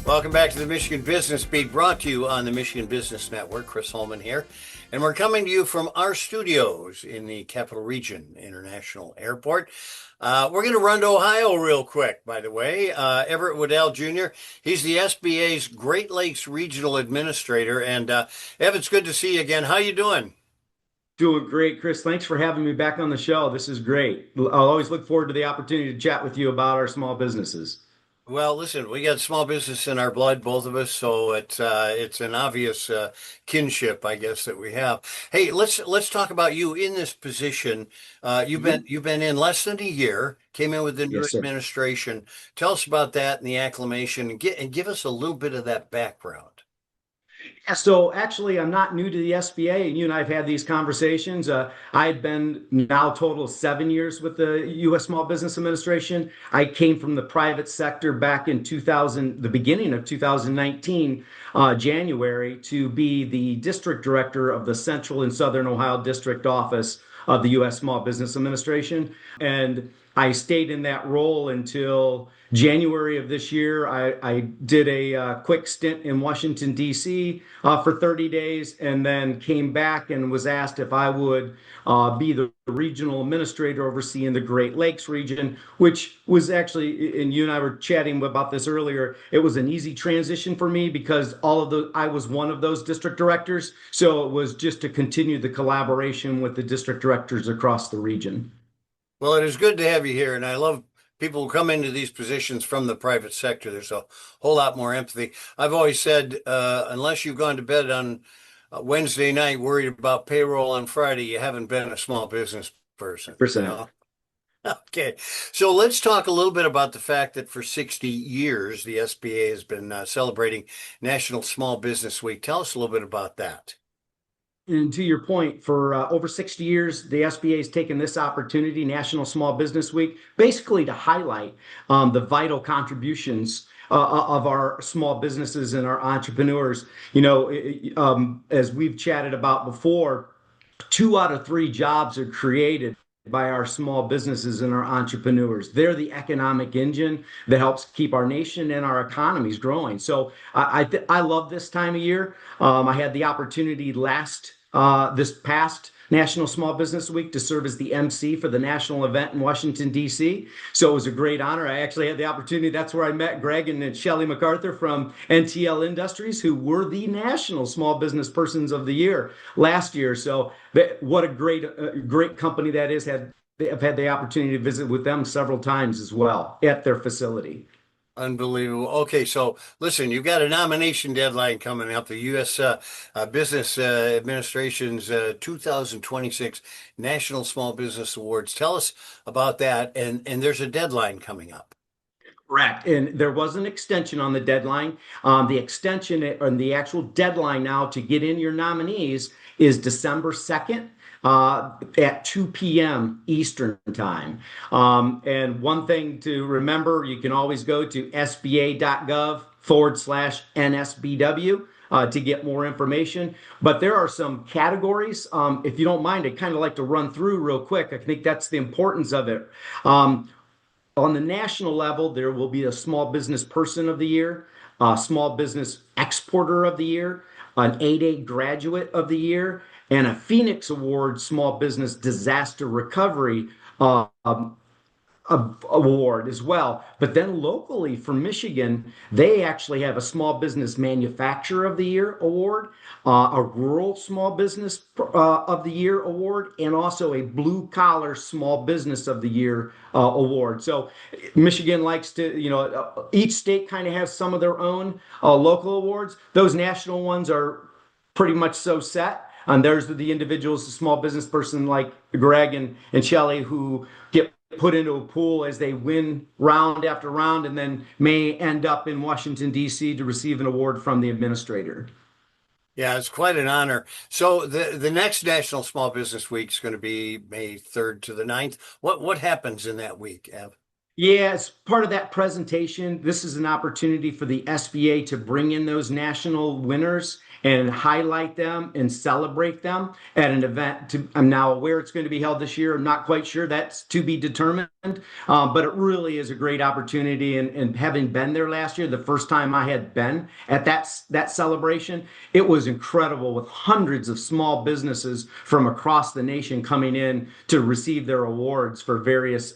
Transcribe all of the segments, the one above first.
Welcome back to the Michigan Business Beat, brought to you on the Michigan Business Network. Chris Holman here, and we're coming to you from our studios in the Capital Region International Airport. We're going to run to Ohio real quick, by the way. Everett Woodel Jr., he's the SBA's Great Lakes Regional Administrator. And Ev, it's good to see you again. How you doing? Doing great, Chris. Thanks for having me back on the show. This is great. I'll always look forward to the opportunity to chat with you about our small businesses. Well, listen, we got small business in our blood, both of us, so it's an obvious kinship, I guess, that we have. Hey, let's talk about you in this position. You've been Mhm. you've been in less than a year, came in with the new Yes, sir. administration. Tell us about that and the acclimation, and give us a little bit of that background. Yeah, so actually, I'm not new to the SBA, and you and I have had these conversations. I had been now total 7 years with the U.S. Small Business Administration. I came from the private sector back in 2000, the beginning of 2019, January, to be the district director of the Central and Southern Ohio District Office of the U.S. Small Business Administration. And I stayed in that role until January of this year. I did a quick stint in Washington, D.C. For 30 days and then came back and was asked if I would be the regional administrator overseeing the Great Lakes region, which was actually, and you and I were chatting about this earlier, it was an easy transition for me because I was one of those district directors. So it was just to continue the collaboration with the district directors across the region. Well, it is good to have you here, and I love people who come into these positions from the private sector. There's a whole lot more empathy. I've always said, unless you've gone to bed on Wednesday night worried about payroll on Friday, you haven't been a small business person, you 100%. know? Okay, so let's talk a little bit about the fact that for 60 years, the SBA has been celebrating National Small Business Week. Tell us a little bit about that. And to your point, for over 60 years, the SBA has taken this opportunity, National Small Business Week, basically to highlight the vital contributions of our small businesses and our entrepreneurs. As we've chatted about before, 2 out of 3 jobs are created by our small businesses and our entrepreneurs. They're the economic engine that helps keep our nation and our economies growing. So I love this time of year. I had the opportunity this past National Small Business Week to serve as the MC for the national event in Washington, D.C. So it was a great honor. I actually had the opportunity. That's where I met Greg and Shelley MacArthur from NTL Industries, who were the National Small Business Persons of the Year last year. So what a great company that is. I've had the opportunity to visit with them several times as well at their facility. Unbelievable. Okay, so listen, you've got a nomination deadline coming up. The U.S. Business Administration's 2026 National Small Business Awards. Tell us about that. And there's a deadline coming up. Correct. And there was an extension on the deadline. The extension and the actual deadline now to get in your nominees is December 2nd. At 2 p.m. Eastern time. And one thing to remember, you can always go to sba.gov/NSBW to get more information. But there are some categories. If you don't mind, I'd kind of like to run through real quick. I think that's the importance of it. On the national level, there will be a Small Business Person of the Year, a Small Business Exporter of the Year, an 8A Graduate of the Year, and a Phoenix Award Small Business Disaster Recovery award as well. But then locally for Michigan, they actually have a Small Business Manufacturer of the Year award, a Rural Small Business of the Year award, and also a Blue Collar Small Business of the Year award. So Michigan likes to, each state kind of has some of their own local awards. Those national ones are pretty much so set. And there's the individuals, the small business person like Greg and Shelley, who get put into a pool as they win round after round and then may end up in Washington, D.C. to receive an award from the administrator. Yeah, it's quite an honor. So the next National Small Business Week is going to be May 3rd to the 9th. What happens in that week, Ev? Yeah, as part of that presentation, this is an opportunity for the SBA to bring in those national winners and highlight them and celebrate them at an event. I'm now aware it's going to be held this year. I'm not quite sure. That's to be determined. But it really is a great opportunity. And having been there last year, the first time I had been at that celebration, it was incredible with hundreds of small businesses from across the nation coming in to receive their awards for various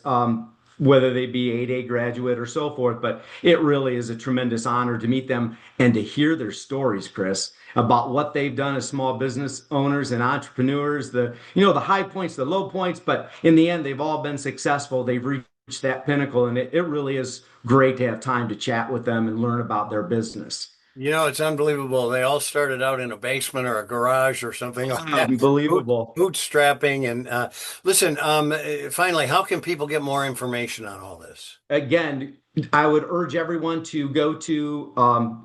whether they be 8A graduate or so forth. But it really is a tremendous honor to meet them and to hear their stories, Chris, about what they've done as small business owners and entrepreneurs, the high points, the low points, but in the end, they've all been successful. They've reached that pinnacle, and it really is great to have time to chat with them and learn about their business. It's unbelievable. They all started out in a basement or a garage or something like that. Unbelievable. Bootstrapping. And listen, finally, how can people get more information on all this? Again, I would urge everyone to go to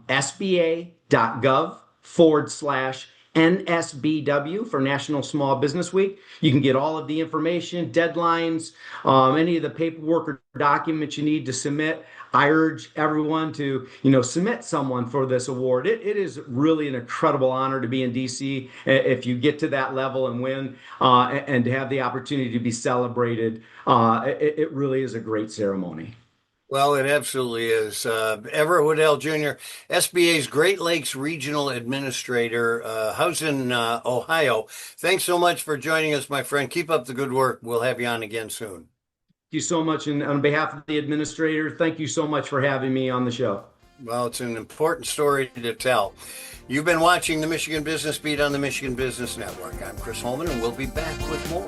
sba.gov/NSBW for National Small Business Week. You can get all of the information, deadlines, any of the paperwork or documents you need to submit. I urge everyone to, submit someone for this award. It is really an incredible honor to be in DC if you get to that level and win, and to have the opportunity to be celebrated. It really is a great ceremony. Well, it absolutely is. Everett Woodel Jr., SBA's Great Lakes Regional Administrator, housed in Ohio. Thanks so much for joining us, my friend. Keep up the good work. We'll have you on again soon. Thank you so much. And on behalf of the administrator, thank you so much for having me on the show. Well, it's an important story to tell. You've been watching the Michigan Business Beat on the Michigan Business Network. I'm Chris Holman, and we'll be back with more.